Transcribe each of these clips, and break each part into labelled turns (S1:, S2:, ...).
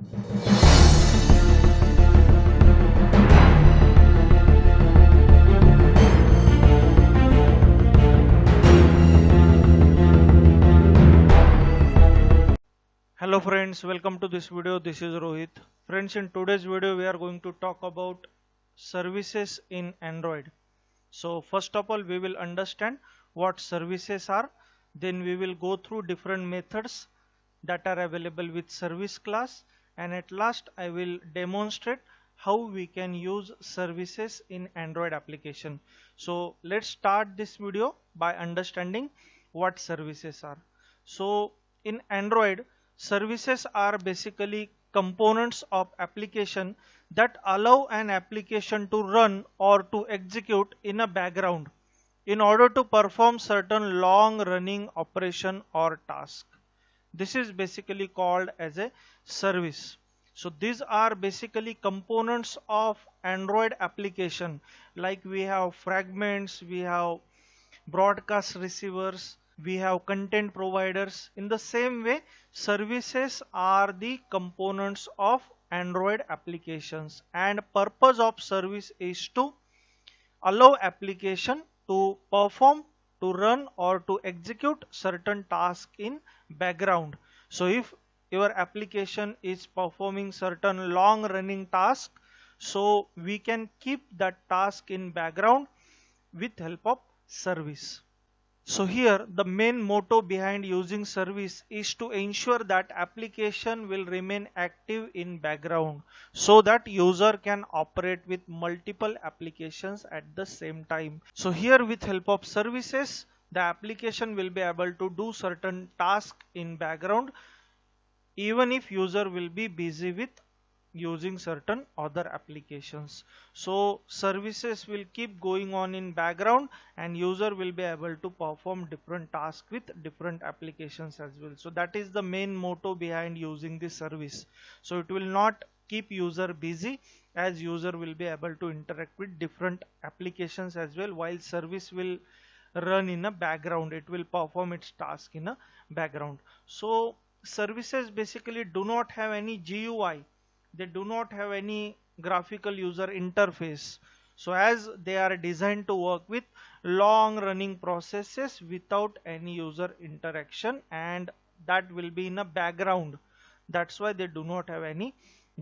S1: Hello friends, welcome to this video. This is Rohit. Friends, in today's video we are going to talk about services in Android. So first of all we will understand what services are. Then we will go through different methods that are available with service class, and at last I will demonstrate how we can use services in Android application. So let's start this video by understanding what services are. So in Android, services are basically components of application that allow an application to run or to execute in a background in order to perform certain long running operation or task. This is basically called as a service. So these are basically components of Android application, like we have fragments, we have broadcast receivers, we have content providers. In the same way, services are the components of Android applications, and purpose of service is to allow application to perform, to run or to execute certain task in background. So if your application is performing certain long running task, so we can keep that task in background with help of service. So here the main motto behind using service is to ensure that application will remain active in background so that user can operate with multiple applications at the same time. So here with help of services, the application will be able to do certain tasks in background even if user will be busy with using certain other applications. So services will keep going on in background and user will be able to perform different tasks with different applications as well. So that is the main motto behind using this service. So it will not keep user busy, as user will be able to interact with different applications as well, while service will run in a background. It will perform its task in a background. So services basically do not have any GUI, they do not have any graphical user interface. So as they are designed to work with long running processes without any user interaction, and that will be in a background. That's why they do not have any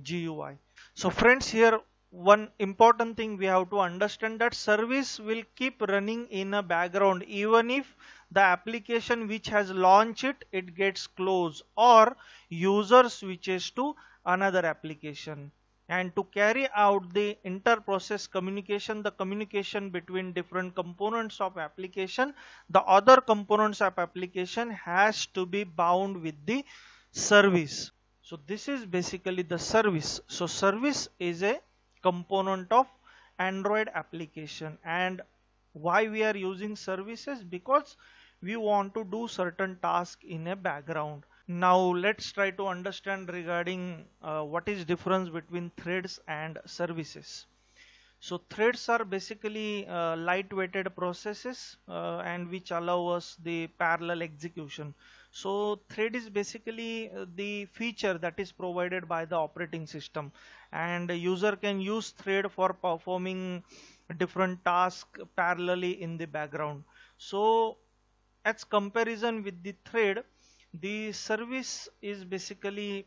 S1: GUI. So friends, here one important thing we have to understand, that service will keep running in a background even if the application which has launched it gets closed or user switches to another application. And to carry out the inter-process communication, the communication between different components of application, the other components of application has to be bound with the service. So this is basically the service. So service is a component of Android application. And why we are using services? Because we want to do certain task in a background. Now let's try to understand regarding what is difference between threads and services. So threads are basically light-weighted processes and which allow us the parallel execution. So thread is basically the feature that is provided by the operating system, and a user can use thread for performing different tasks parallelly in the background. So as comparison with the thread, the service is basically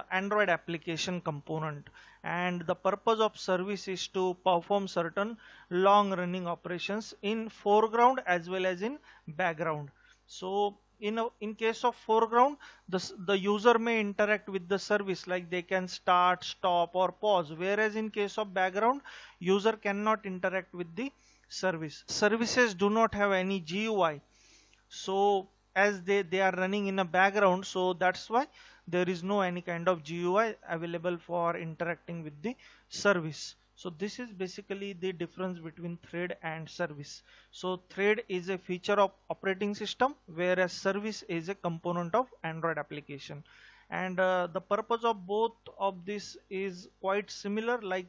S1: Android application component, and the purpose of service is to perform certain long running operations in foreground as well as in background. So in case of foreground, the user may interact with the service, like they can start, stop or pause, whereas in case of background, user cannot interact with the service. Services do not have any GUI, so as they are running in a background, so that's why there is no any kind of GUI available for interacting with the service. So this is basically the difference between thread and service. So thread is a feature of operating system, whereas service is a component of Android application. And the purpose of both of this is quite similar, like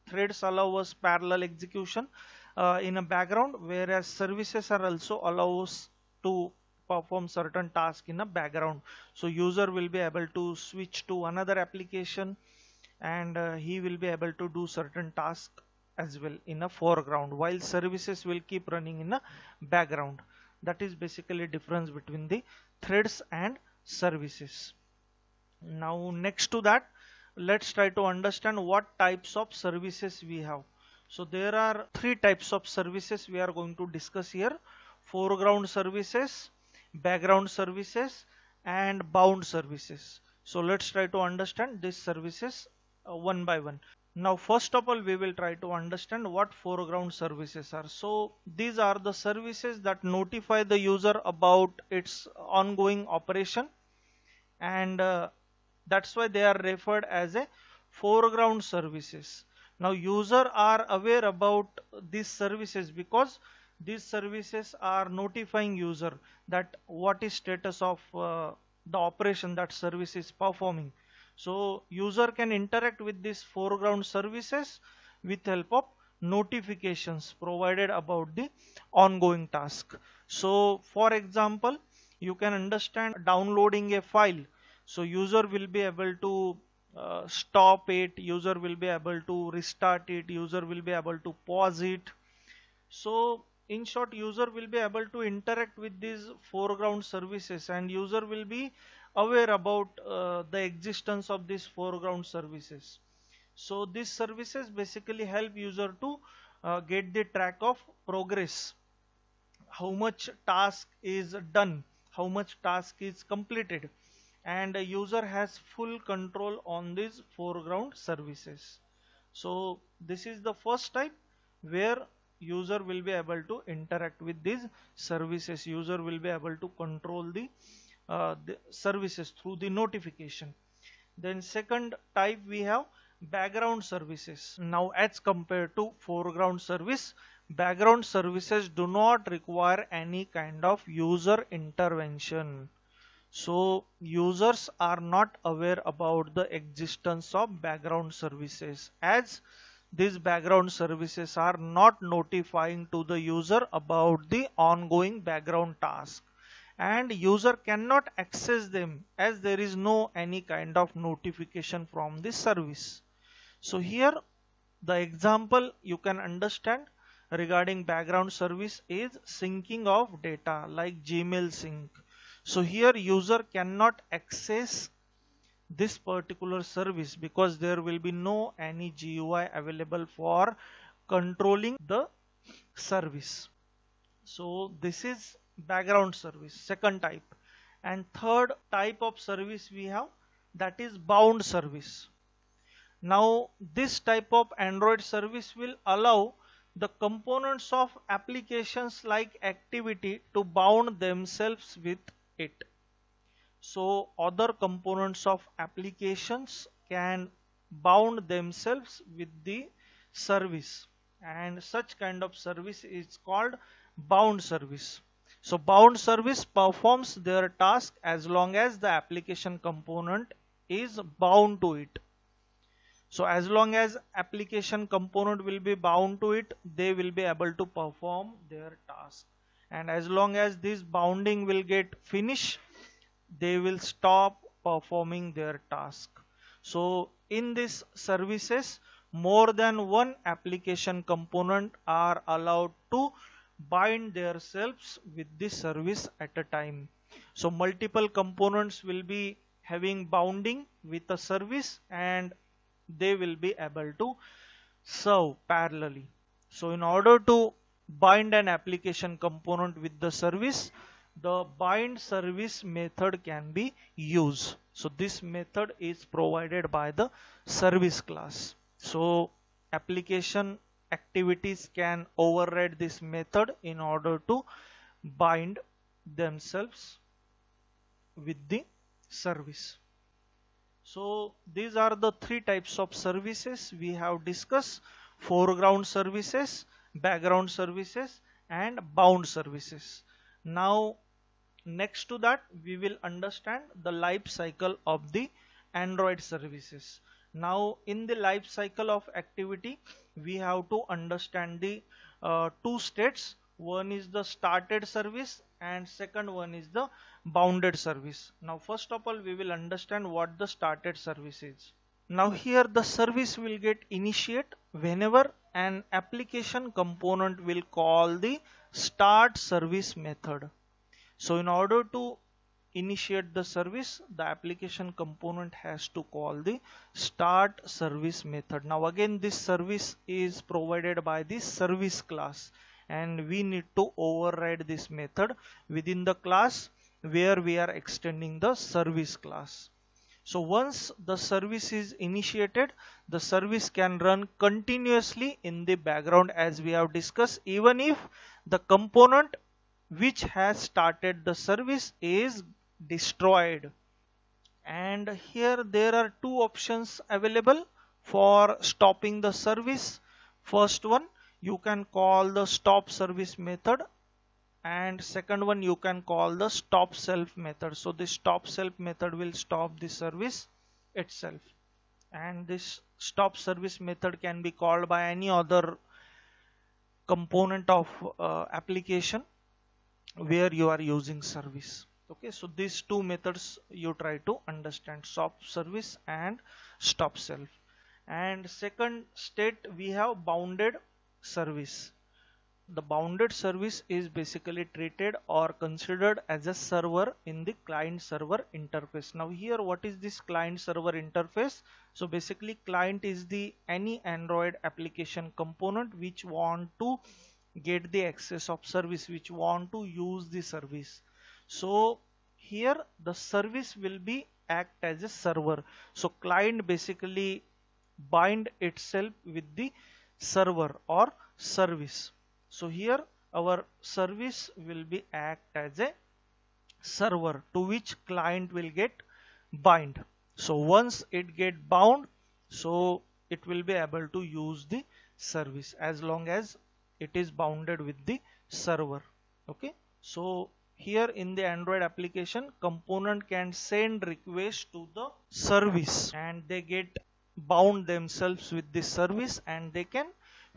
S1: threads allow us parallel execution in a background, whereas services are also allow us to perform certain task in a background. So user will be able to switch to another application, and he will be able to do certain task as well in a foreground, while services will keep running in a background. That is basically difference between the threads and services. Now next to that, let's try to understand what types of services we have. So there are three types of services we are going to discuss here: foreground services, background services, and bound services. So let's try to understand these services one by one. Now first of all, we will try to understand what foreground services are. So these are the services that notify the user about its ongoing operation, and that's why they are referred as a foreground services. Now user are aware about these services because these services are notifying user that what is status of the operation that service is performing. So user can interact with these foreground services with help of notifications provided about the ongoing task. So for example, you can understand downloading a file. So user will be able to stop it, user will be able to restart it, user will be able to pause it. So in short, user will be able to interact with these foreground services, and user will be aware about the existence of these foreground services. So these services basically help user to get the track of progress, how much task is done, how much task is completed, and a user has full control on these foreground services. So this is the first type where user will be able to interact with these services. User will be able to control the services through the notification. Then second type we have background services. Now as compared to foreground service, background services do not require any kind of user intervention. So users are not aware about the existence of background services, as these background services are not notifying to the user about the ongoing background task, and user cannot access them as there is no any kind of notification from this service. So here the example you can understand regarding background service is syncing of data, like Gmail sync. So here user cannot access this particular service because there will be no any GUI available for controlling the service. So this is background service, second type. And third type of service we have, that is bound service. Now this type of Android service will allow the components of applications like activity to bound themselves with it. So other components of applications can bound themselves with the service, and such kind of service is called bound service. So bound service performs their task as long as the application component is bound to it. So as long as application component will be bound to it, they will be able to perform their task. And as long as this bounding will get finished, they will stop performing their task. So in these services, more than one application component are allowed to bind themselves with this service at a time. So multiple components will be having bounding with a service, and they will be able to serve parallelly. So in order to bind an application component with the service, the bind service method can be used. So this method is provided by the service class. So application activities can override this method in order to bind themselves with the service. So these are the three types of services we have discussed: foreground services, background services, and bound services. Now next to that, we will understand the life cycle of the Android services. Now in the life cycle of activity, we have to understand the two states. One is the started service and second one is the bounded service. Now first of all we will understand what the started service is. Now here the service will get initiate whenever an application component will call the start service method. So in order to initiate the service, the application component has to call the start service method. Now again this service is provided by this service class, and we need to override this method within the class where we are extending the service class. So once the service is initiated, the service can run continuously in the background as we have discussed, even if the component which has started the service is destroyed. And here there are two options available for stopping the service. First one, you can call the stop service method, and second one you can call the stop self method. So this stop self method will stop the service itself, and this stop service method can be called by any other component of application where you are using service. Okay, so these two methods you try to understand: stop service and stop self. And second state, we have bounded service. The bounded service is basically treated or considered as a server in the client server interface. Now here, what is this client server interface? So basically client is the any Android application component which want to get the access of service, which want to use the service. So here the service will be act as a server. So client basically bind itself with the server or service. So here our service will be act as a server to which client will get bind. So once it get bound, so it will be able to use the service as long as it is bounded with the server. Okay, so here in the Android application, component can send request to the service and they get bound themselves with the service, and they can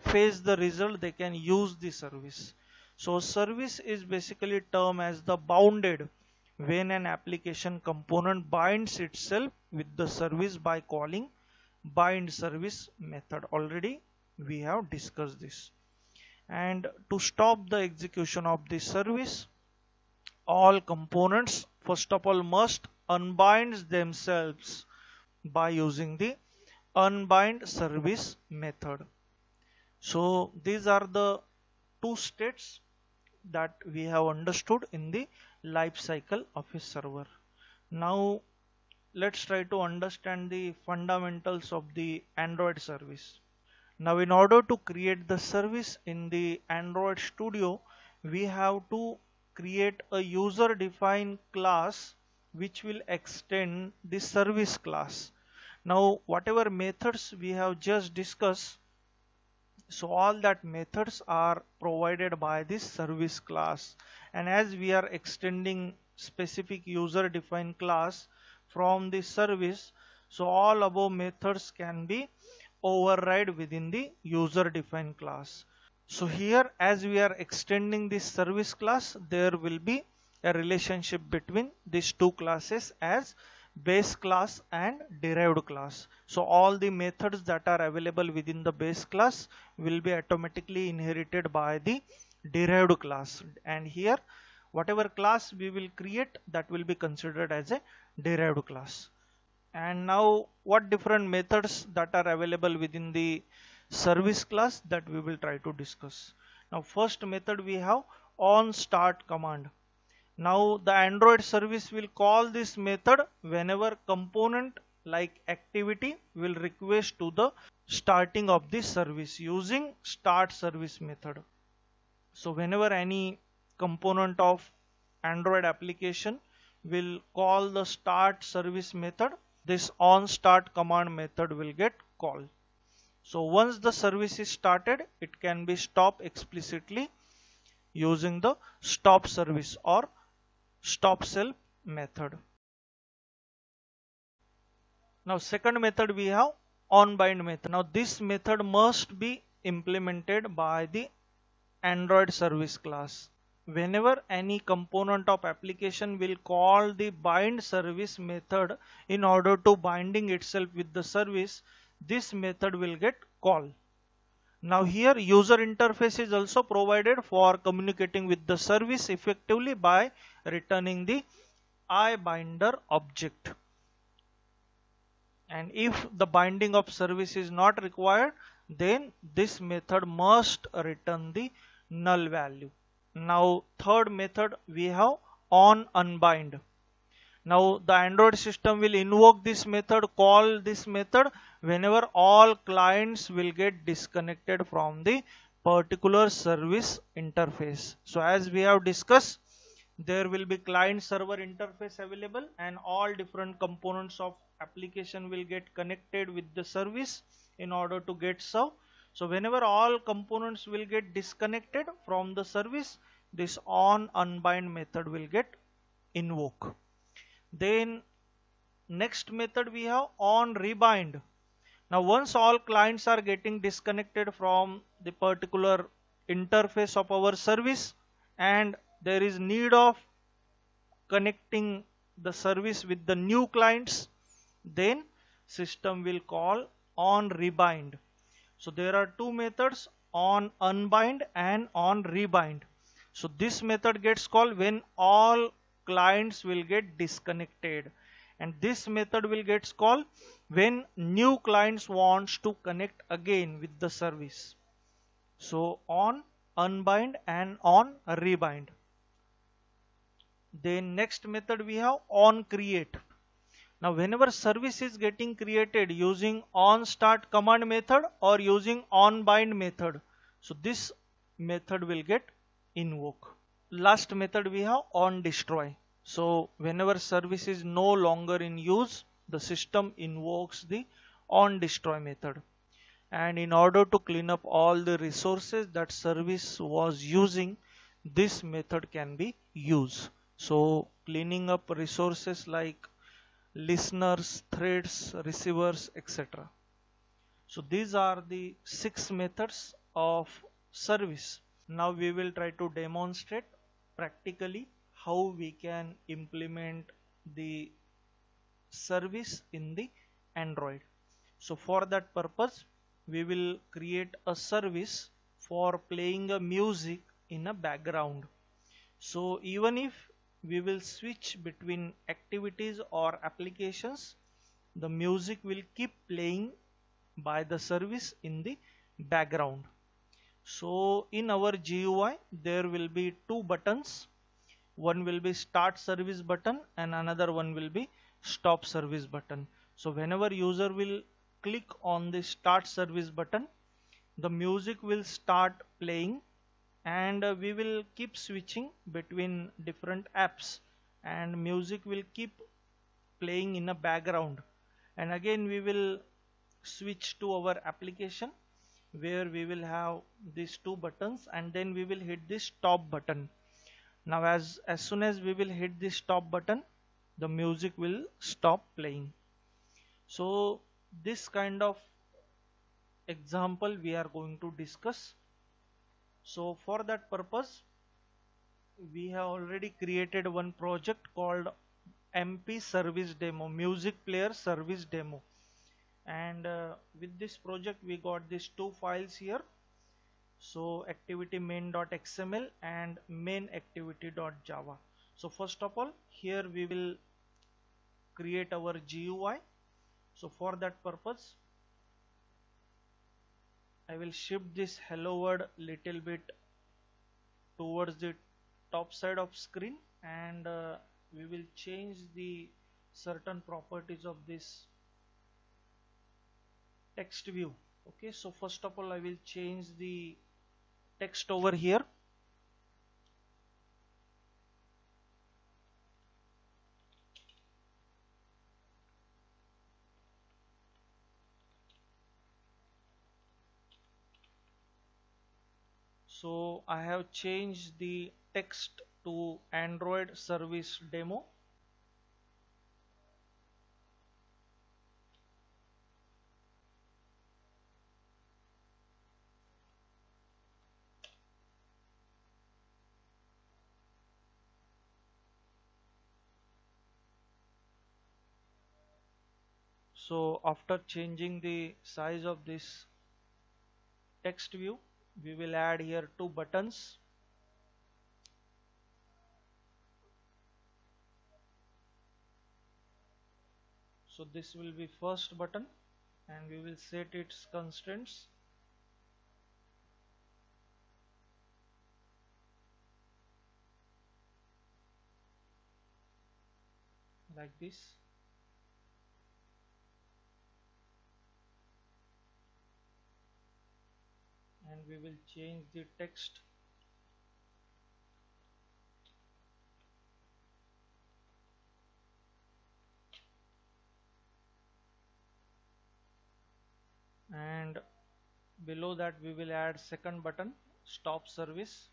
S1: fetch the result, they can use the service. So service is basically termed as the bounded when an application component binds itself with the service by calling bind service method. Already we have discussed this. And to stop the execution of this service, all components first of all must unbind themselves by using the unbind service method. So these are the two states that we have understood in the life cycle of a server. Now let's try to understand the fundamentals of the Android service. Now in order to create the service in the Android Studio, we have to create a user defined class which will extend the service class. Now whatever methods we have just discussed, so all that methods are provided by this service class, and as we are extending specific user defined class from the service, so all above methods can be override within the user defined class. So here as we are extending this service class, there will be a relationship between these two classes as base class and derived class. So all the methods that are available within the base class will be automatically inherited by the derived class, and here whatever class we will create, that will be considered as a derived class. And now what different methods that are available within the service class, that we will try to discuss. Now first method we have on start command. Now the Android service will call this method whenever component like activity will request to the starting of this service using start service method. So whenever any component of Android application will call the start service method, this on start command method will get called. So once the service is started, it can be stopped explicitly using the stop service or stop self method. Now second method we have on bind method. Now this method must be implemented by the Android service class. whenever any component of application will call the bind service method in order to binding itself with the service, this method will get called. Now here user interface is also provided for communicating with the service effectively by returning the iBinder object. And if the binding of service is not required, then this method must return the null value. Now third method we have on unbind. Now the Android system will invoke this method, call this method whenever all clients will get disconnected from the particular service interface. So as we have discussed, there will be client server interface available and all different components of application will get connected with the service in order to get served. So whenever all components will get disconnected from the service, this on unbind method will get invoked. Then next method we have on rebind. Now once all clients are getting disconnected from the particular interface of our service and there is need of connecting the service with the new clients, then system will call on rebind. So there are two methods, on unbind and on rebind. So this method gets called when all clients will get disconnected, and this method will get called when new clients wants to connect again with the service. So on unbind and on rebind. Then next method we have on create. Now whenever service is getting created using on start command method or using on bind method, so this method will get invoked. Last method we have on destroy. So whenever service is no longer in use, the system invokes the on destroy method. And in order to clean up all the resources that service was using, this method can be used. So cleaning up resources like listeners, threads, receivers, etc. So these are the 6 methods of service. Now we will try to demonstrate practically how we can implement the service in the Android. So for that purpose, we will create a service for playing a music in a background. So even if we will switch between activities or applications, the music will keep playing by the service in the background. So in our GUI there will be two buttons. One will be start service button and another one will be stop service button. So whenever user will click on the start service button, the music will start playing, and we will keep switching between different apps and music will keep playing in a background. And again we will switch to our application where we will have these two buttons, and then we will hit this stop button. Now as soon as we will hit this stop button, the music will stop playing. So this kind of example we are going to discuss. So for that purpose, we have already created one project called MP service demo, music player service demo. And with this project we got these two files here. So activity main.xml and main activity.java. So first of all, here we will create our GUI. So for that purpose, I will shift this hello world little bit towards the top side of screen, and we will change the certain properties of this text view. Okay, so first of all I will change the text over here. So I have changed the text to Android service demo. So after changing the size of this text view, we will add here two buttons. So this will be first button, and we will set its constraints like this. And we will change the text and below that we will add second button, stop service.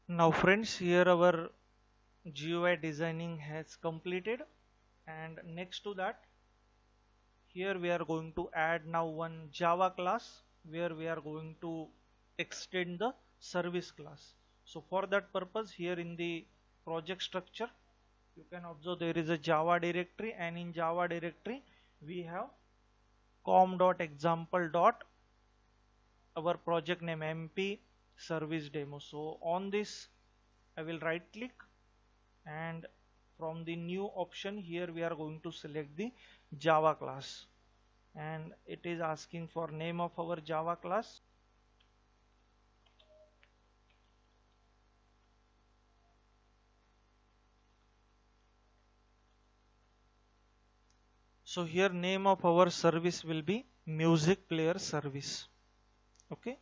S1: Now friends, here our GUI designing has completed, and next to that, here we are going to add now one Java class where we are going to extend the service class. So for that purpose, here in the project structure, you can observe there is a Java directory, and in Java directory we have com.example. Our project name MP service demo. So on this I will right click, and from the new option here we are going to select the Java class, and it is asking for name of our Java class. So here name of our service will be music player service. Okay,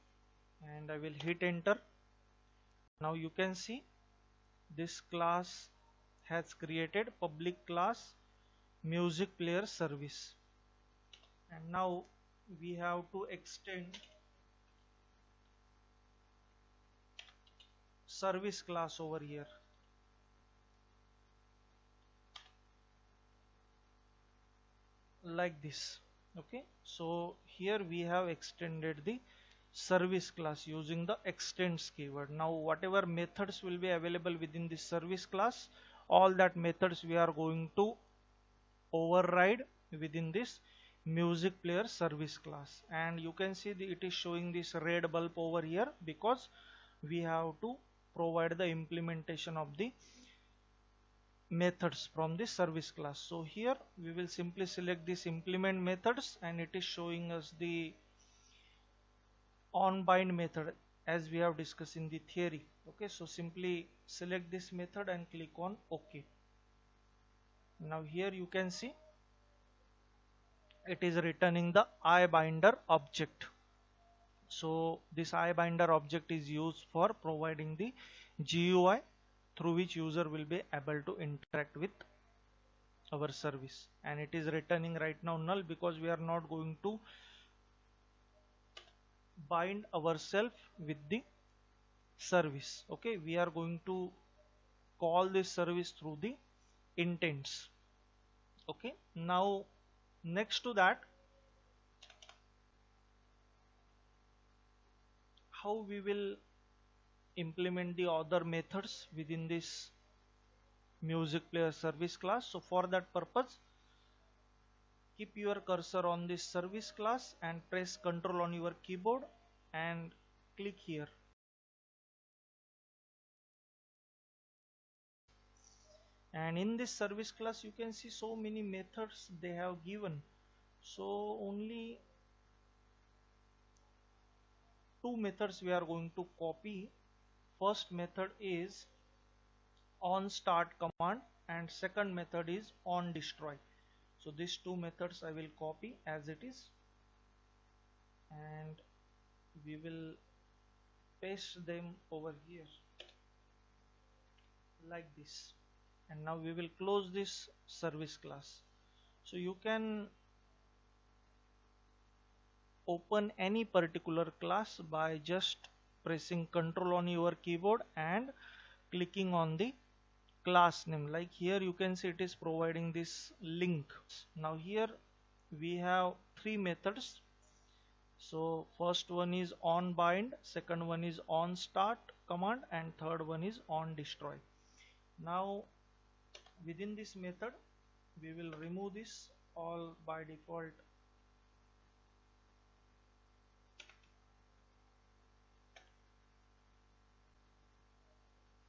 S1: and I will hit enter. Now you can see this class has created public class music player service, and now we have to extend service class over here. Like this. Okay, so here we have extended the service class using the extends keyword. Now whatever methods will be available within this service class, all that methods we are going to override within this music player service class. And you can see it is showing this red bulb over here because we have to provide the implementation of the methods from this service class. So here we will simply select this implement methods, and it is showing us the onBind method as we have discussed in the theory. Okay, so simply select this method and click on OK. Now here you can see it is returning the iBinder object. So this iBinder object is used for providing the GUI through which user will be able to interact with our service, and it is returning right now null because we are not going to bind ourselves with the service. Okay, we are going to call this service through the intents. Okay, now next to that, how we will implement the other methods within this music player service class. So for that purpose, keep your cursor on this service class and press Ctrl on your keyboard and click here. And in this service class you can see so many methods they have given. So only two methods we are going to copy. First method is on start command, and second method is on destroy. So these two methods I will copy as it is, and we will paste them over here like this, and now we will close this service class. So you can open any particular class by just pressing Ctrl on your keyboard and clicking on the class name. Like here you can see it is providing this link. Now here we have three methods. So first one is on bind, second one is on start command, and third one is on destroy. Now within this method we will remove this all by default.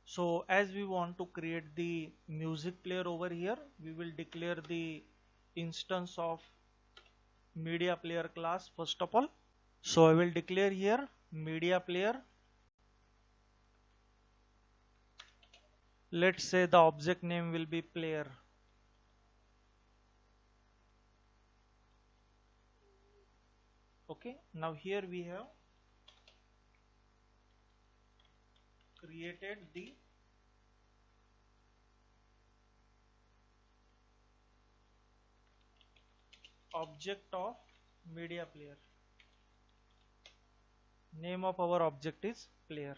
S1: So as we want to create the music player over here, we will declare the instance of media player class first of all. So I will declare here media player. Let's say the object name will be player. Okay, now here we have created the object of media player. Name of our object is player.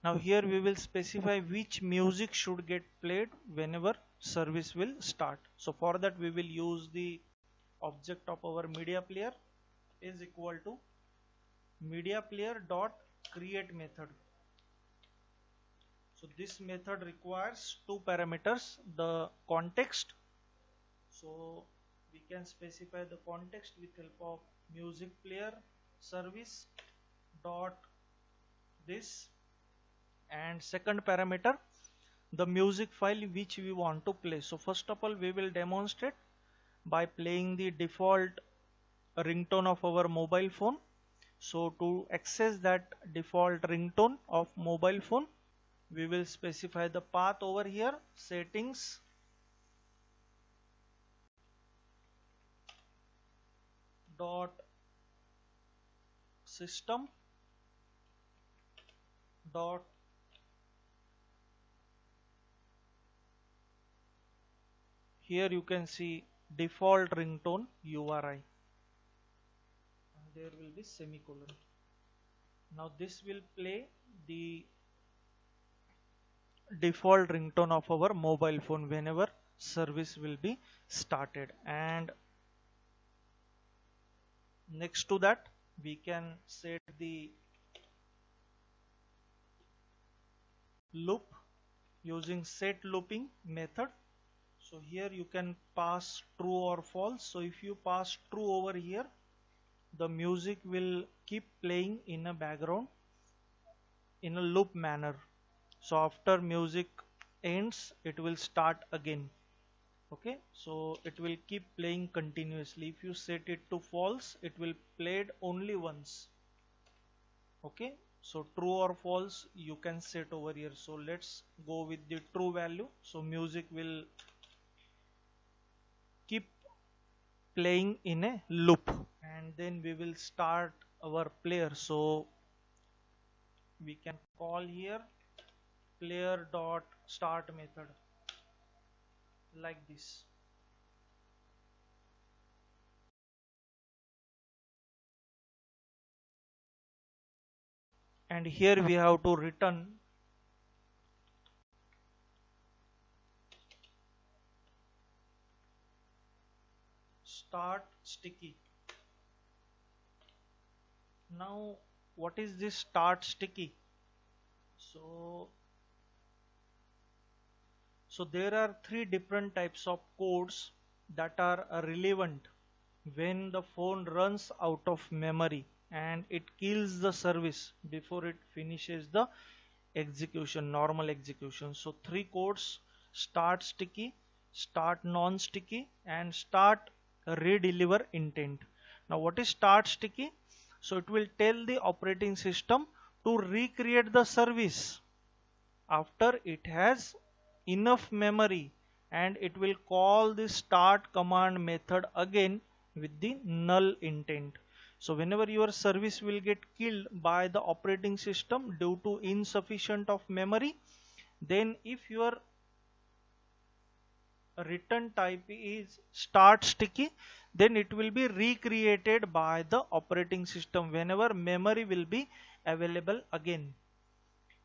S1: Now here we will specify which music should get played whenever service will start. So for that we will use the object of our media player is equal to media player dot create method. So this method requires two parameters, the context. So we can specify the context with help of music player service dot this, and second parameter the music file which we want to play. So first of all we will demonstrate by playing the default ringtone of our mobile phone. So to access that default ringtone of mobile phone, we will specify the path over here, settings dot system dot here you can see default ringtone URI, and there will be semicolon. Now this will play the default ringtone of our mobile phone whenever service will be started, and next to that we can set the loop using set looping method. So here you can pass true or false. So if you pass true over here, the music will keep playing in a background in a loop manner. So after music ends, it will start again. Okay, so it will keep playing continuously. If you set it to false, it will play it only once. Okay, so true or false you can set over here. So let's go with the true value. So music will keep playing in a loop, and then we will start our player. So we can call here player dot start method like this. And here we have to return start sticky. Now what is this start sticky? So there are three different types of codes that are relevant when the phone runs out of memory and it kills the service before it finishes the execution, normal execution. So three codes: start sticky, start non-sticky, and start redeliver intent. Now what is start sticky? So it will tell the operating system to recreate the service after it has enough memory, and it will call the start command method again with the null intent. So whenever your service will get killed by the operating system due to insufficient of memory, then if your return type is start sticky, then it will be recreated by the operating system whenever memory will be available again.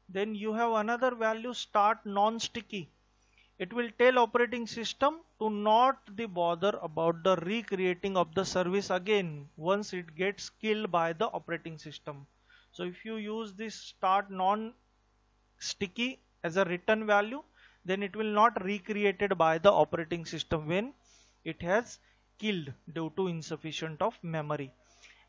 S1: Then you have another value start non-sticky. It will tell operating system to not the bother about the recreating of the service again once it gets killed by the operating system. So if you use this start non sticky as a return value, then it will not recreated by the operating system when it has killed due to insufficient of memory.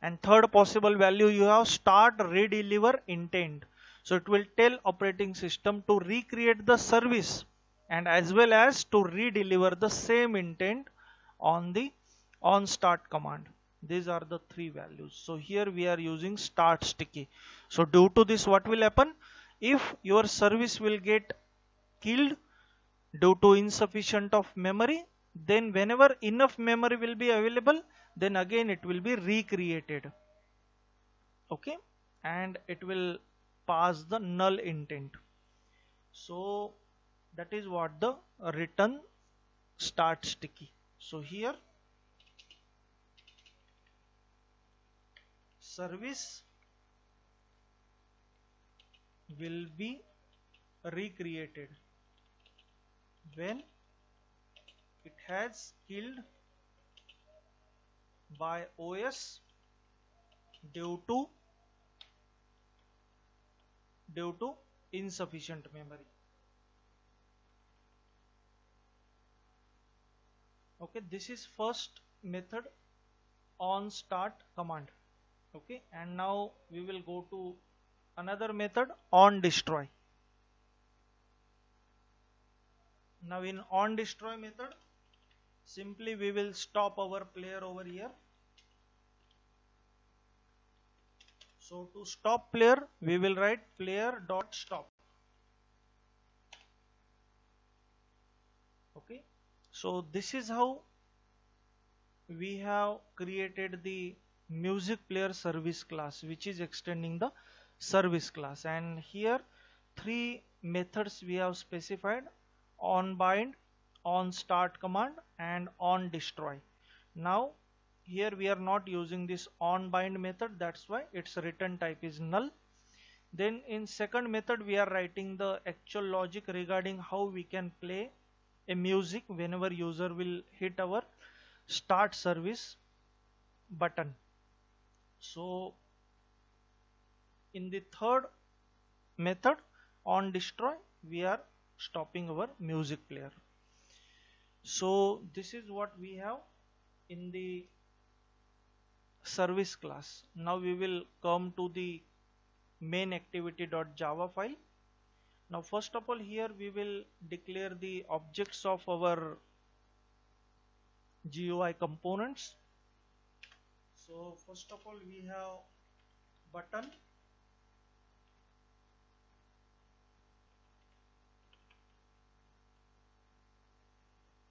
S1: And third possible value, you have start redeliver intent. So it will tell operating system to recreate the service and as well as to redeliver the same intent on the on start command. These are the three values. So here we are using start sticky. So due to this, what will happen? If your service will get killed due to insufficient of memory, then whenever enough memory will be available, then again it will be recreated. Okay, and it will pass the null intent. So that is what the return start sticky. So here service will be recreated when it has killed by OS due to insufficient memory. Okay, this is first method on start command. Okay, and now we will go to another method on destroy. Now in on destroy method, simply we will stop our player over here. So to stop player, we will write player dot stop. Okay, so this is how we have created the music player service class, which is extending the service class. And here three methods we have specified: on bind, on start command, and on destroy. Now here we are not using this on bind method, that's why its return type is null. Then in second method we are writing the actual logic regarding how we can play a music whenever user will hit our start service button. So in the third method on destroy, we are stopping our music player. So this is what we have in the service class. Now we will come to the main activity.java file. Now first of all, here we will declare the objects of our GUI components. So first of all, we have button.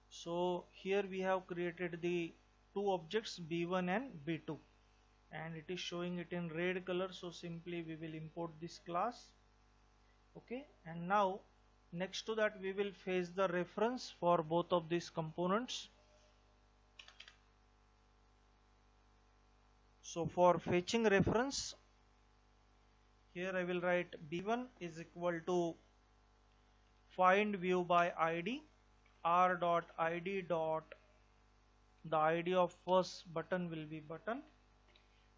S1: So here we have created the two objects B1 and B2, and it is showing it in red color, so simply we will import this class. Okay, and now next to that we will fetch the reference for both of these components. So for fetching reference, here I will write B1 is equal to find view by ID r dot id dot the ID of first button will be button,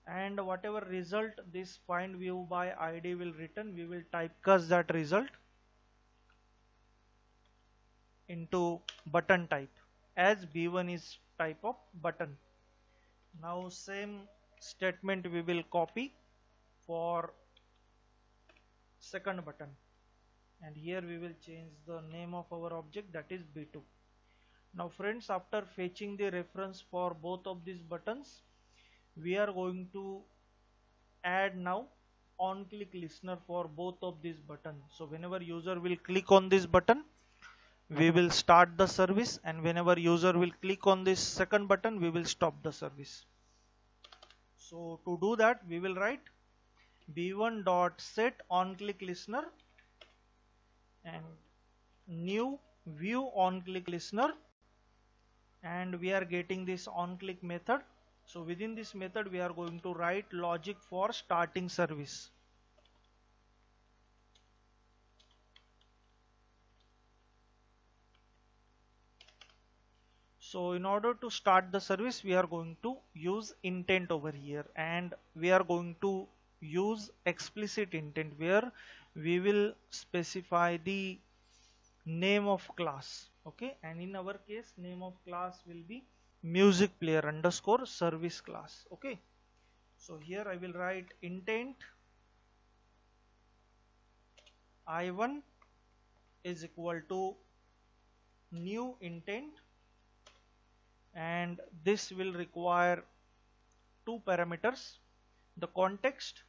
S1: and whatever result this find view by ID will return, we will typecast that result into button type as B1 is type of button. Now same statement we will copy for second button, and here we will change the name of our object, that is B2. Now friends, after fetching the reference for both of these buttons, we are going to add now on click listener for both of these buttons. So whenever user will click on this button, we will start the service, and whenever user will click on this second button, we will stop the service. So to do that, we will write b1 dot set on click listener and new view on click listener, and we are getting this on click method. So within this method we are going to write logic for starting service. So in order to start the service we are going to use intent over here, and we are going to use explicit intent where we will specify the name of class. Okay, and in our case name of class will be music player underscore service class. Okay, so here I will write intent I1 is equal to new intent, and this will require two parameters, the context.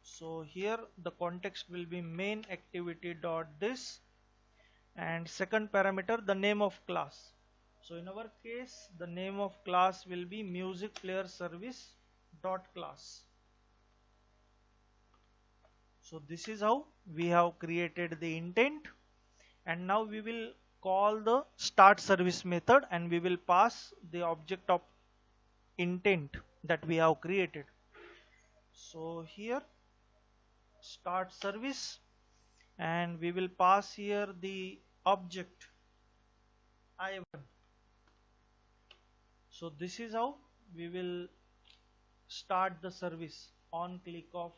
S1: So here the context will be main activity dot this, and second parameter the name of class. So in our case the name of class will be music player service dot class. So this is how we have created the intent, and now we will call the start service method and we will pass the object of intent that we have created. So here start service, and we will pass here the object I1. So this is how we will start the service on click of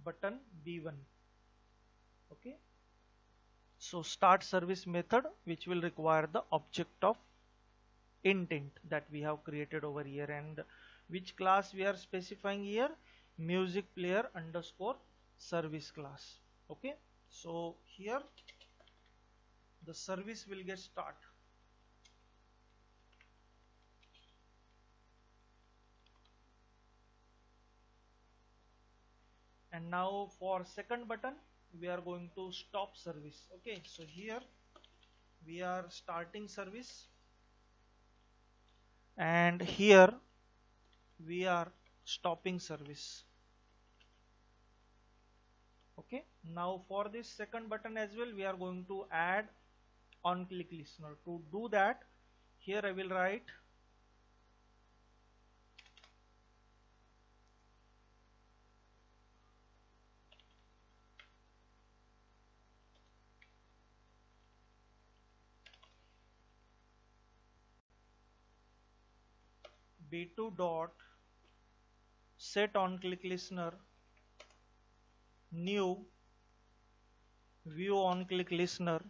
S1: button B1. Okay, so start service method which will require the object of intent that we have created over here, and which class we are specifying here, music player underscore service class. Okay, so here the service will get start. And now for second button we are going to stop service. Okay, so here we are starting service, and here we are stopping service. Okay, now for this second button as well we are going to add on click listener. To do that, here I will write b2 dot set on click listener new view on click listener,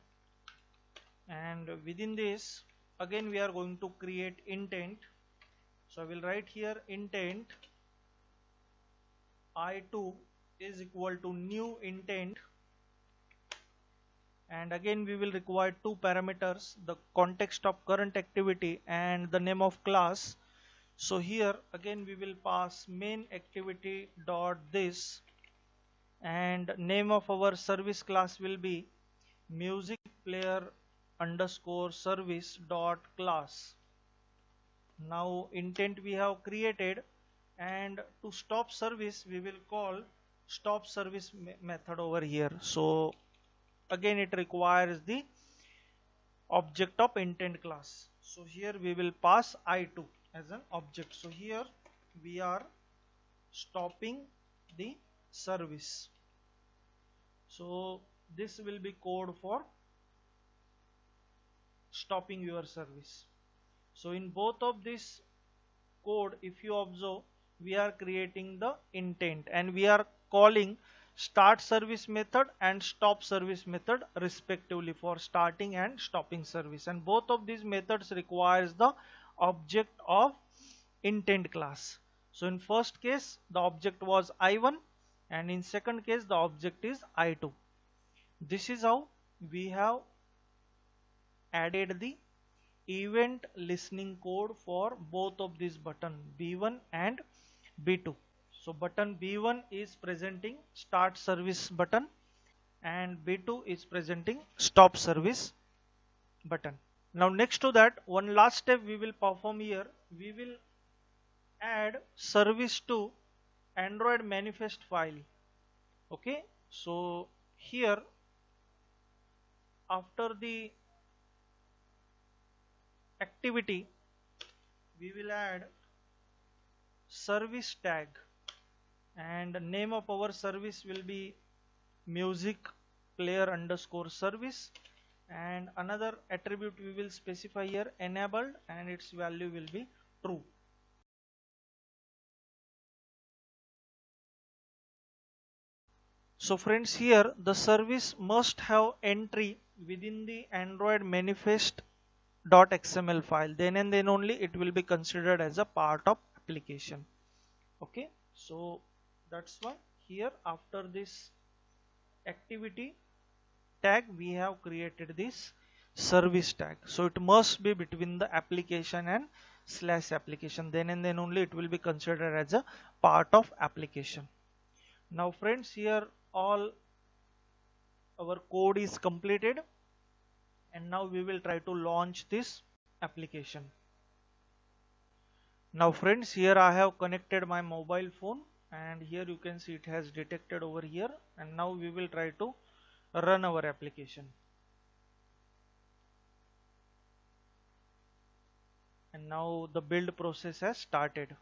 S1: and within this again we are going to create intent. So I will write here intent I2 is equal to new intent, and again we will require two parameters, the context of current activity and the name of class. So here again we will pass main activity dot this, and name of our service class will be music player underscore service dot class. Now intent we have created, and to stop service we will call stop service method over here. So again it requires the object of intent class. So here we will pass I2 as an object. So here we are stopping the service. So this will be code for stopping your service. So in both of this code, if you observe, we are creating the intent and we are calling start service method and stop service method respectively for starting and stopping service, and both of these methods requires the object of intent class. So in first case the object was I1, and in second case the object is I2. This is how we have added the event listening code for both of these button B1 and B2. So button B1 is presenting start service button and B2 is presenting stop service button. Now next to that, one last step we will perform here. We will add service to Android manifest file. Okay, so here after the activity we will add service tag, and name of our service will be music player underscore service, and another attribute we will specify here enabled, and its value will be true. So friends, here the service must have entry within the Android manifest .xml file, then and then only it will be considered as a part of application. Okay, so that's why here after this activity tag we have created this service tag. So it must be between the application and slash application, then and then only it will be considered as a part of application. Now friends, here all our code is completed, and now we will try to launch this application. Now friends, here I have connected my mobile phone, and here you can see it has detected over here, and now we will try to run our application. And now the build process has started.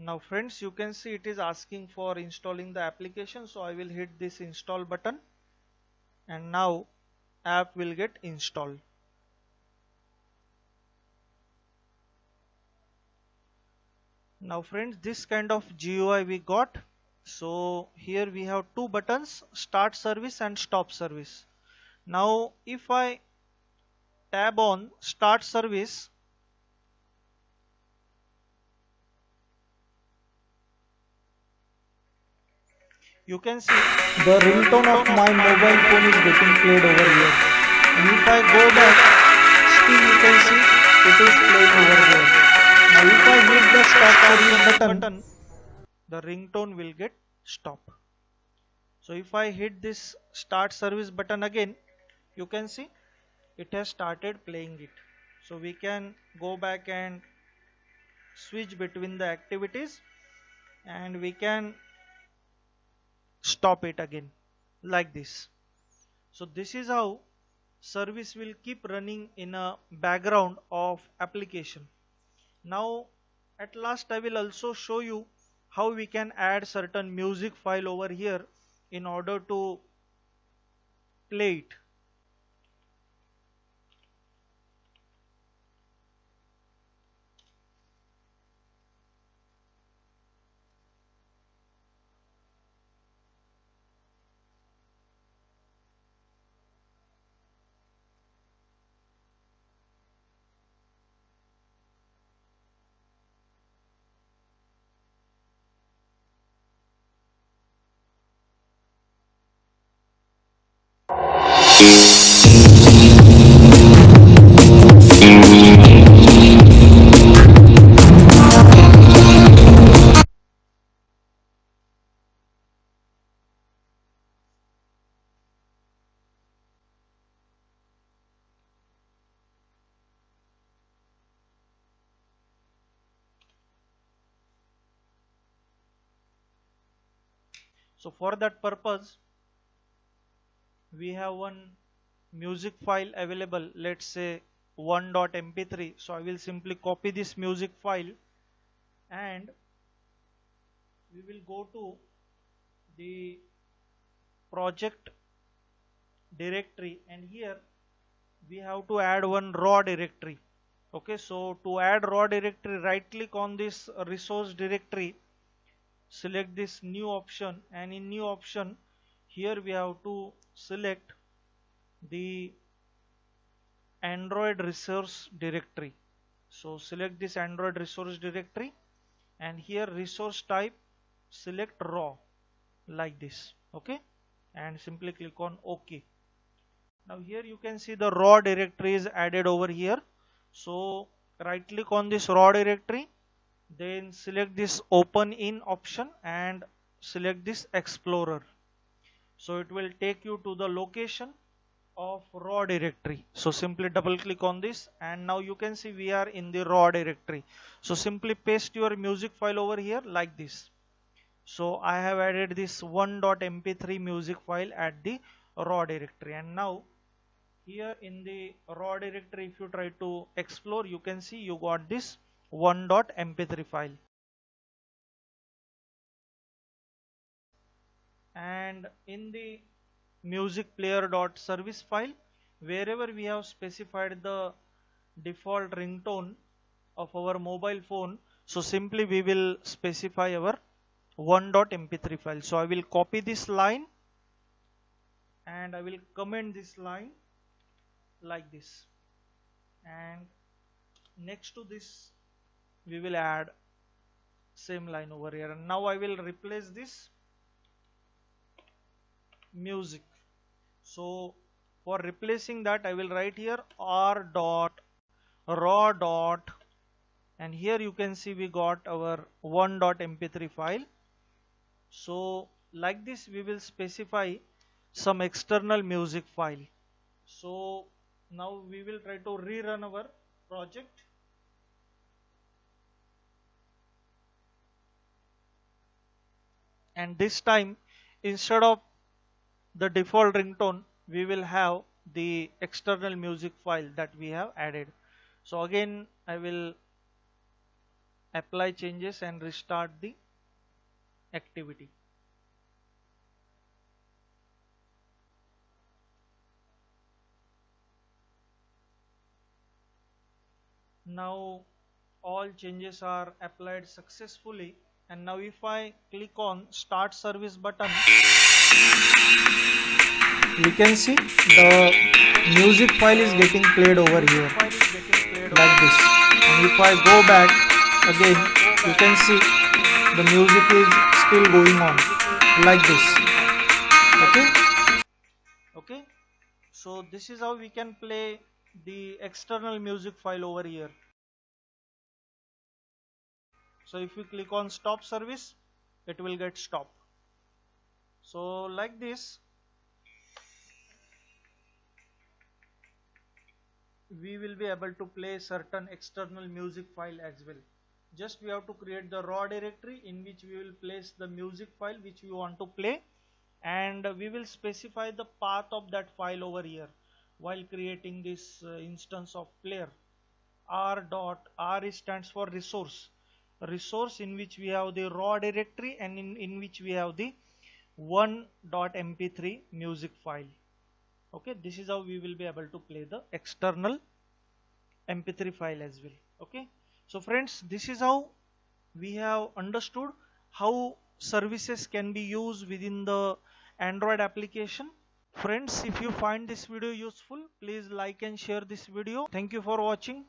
S1: Now friends, you can see it is asking for installing the application, so I will hit this install button, and now app will get installed. Now friends, this kind of GUI we got. So here we have two buttons, start service and stop service. Now if I tab on start service, you can see the ringtone of my mobile phone is getting played over here. And if I go back, still you can see it is playing over there. Now if I hit the stop service button, the ringtone will get stopped. So if I hit this start service button again, you can see it has started playing it. So we can go back and switch between the activities, and we can stop it again like this. So this is how service will keep running in a background of application. Now at last I will also show you how we can add certain music file over here in order to play it. So for that purpose, we have one music file available, let's say 1.mp3. So I will simply copy this music file and we will go to the project directory, and here we have to add one raw directory. Okay, so to add raw directory, right click on this resource directory, select this new option, and in new option here we have to select the Android resource directory. So select this Android resource directory, and here resource type select raw like this. Okay, and simply click on OK. Now here you can see the raw directory is added over here. So right click on this raw directory, then select this open in option and select this explorer. So it will take you to the location of raw directory. So simply double click on this, and now you can see we are in the raw directory. So simply paste your music file over here like this. So I have added this 1.mp3 music file at the raw directory, and now here in the raw directory, if you try to explore, you can see you got this 1.mp3 file. And in the music player.service file, wherever we have specified the default ringtone of our mobile phone, so simply we will specify our 1.mp3 file. So I will copy this line and I will comment this line like this, and next to this we will add same line over here, and now I will replace this music. So for replacing that, I will write here r dot raw dot, and here you can see we got our 1.mp3 file. So like this we will specify some external music file. So now we will try to rerun our project, and this time instead of the default ringtone we will have the external music file that we have added. So again I will apply changes and restart the activity. Now all changes are applied successfully, and now if I click on start service button, we can see the music file is getting played over here like this. And if I go back again, you can see the music is still going on like this. Okay, okay, so this is how we can play the external music file over here. So if we click on stop service, it will get stopped. So like this we will be able to play certain external music file as well. Just we have to create the raw directory in which we will place the music file which we want to play, and we will specify the path of that file over here while creating this instance of player. R stands for resource in which we have the raw directory, and in which we have the 1.mp3 music file. Okay, this is how we will be able to play the external mp3 file as well. Okay, so friends, this is how we have understood how services can be used within the Android application. Friends, if you find this video useful, please like and share this video. Thank you for watching.